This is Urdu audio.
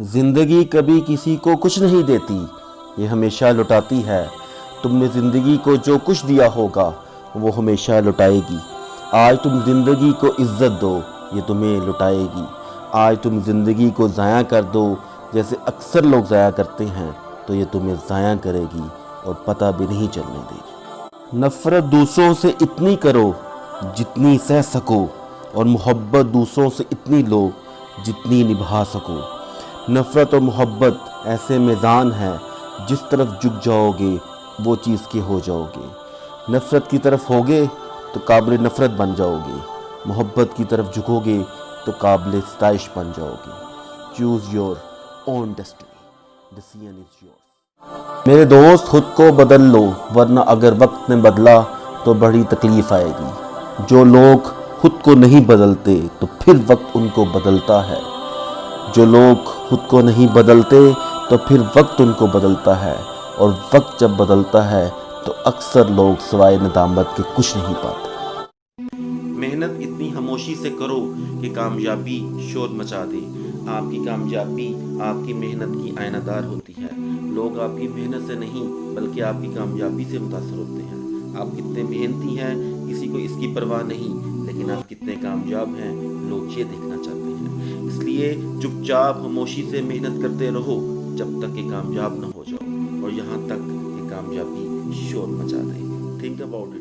زندگی کبھی کسی کو کچھ نہیں دیتی، یہ ہمیشہ لٹاتی ہے۔ تم نے زندگی کو جو کچھ دیا ہوگا وہ ہمیشہ لٹائے گی۔ آج تم زندگی کو عزت دو، یہ تمہیں لٹائے گی۔ آج تم زندگی کو ضائع کر دو جیسے اکثر لوگ ضائع کرتے ہیں تو یہ تمہیں ضائع کرے گی اور پتہ بھی نہیں چلنے دے گی۔ نفرت دوسروں سے اتنی کرو جتنی سہ سکو، اور محبت دوسروں سے اتنی لو جتنی نبھا سکو۔ نفرت اور محبت ایسے میزان ہیں، جس طرف جھک جاؤ گے وہ چیز کے ہو جاؤ گے۔ نفرت کی طرف ہوگے تو قابل نفرت بن جاؤ گے، محبت کی طرف جھکو گے تو قابل ستائش بن جاؤ گے۔ Choose your own destiny, decision is yours. میرے دوست خود کو بدل لو، ورنہ اگر وقت نے بدلا تو بڑی تکلیف آئے گی۔ جو لوگ خود کو نہیں بدلتے تو پھر وقت ان کو بدلتا ہے۔ جو لوگ خود کو نہیں بدلتے تو پھر وقت ان کو بدلتا ہے، اور وقت جب بدلتا ہے تو اکثر لوگ سوائے ندامت کے کچھ نہیں پاتے۔ محنت اتنی خاموشی سے کرو کہ کامیابی شور مچا دے۔ آپ کی کامیابی آپ کی محنت کی آئینہ دار ہوتی ہے۔ لوگ آپ کی محنت سے نہیں بلکہ آپ کی کامیابی سے متاثر ہوتے ہیں۔ آپ کتنے محنتی ہیں کسی کو اس کی پرواہ نہیں، لیکن آپ کتنے کامیاب ہیں لوگ یہ دیکھنا چاہتے ہیں۔ اس لیے چپ چاپ خاموشی سے محنت کرتے رہو جب تک کہ کامیاب نہ ہو جاؤ، اور یہاں تک کہ کامیابی شور مچا دے۔ Think about it.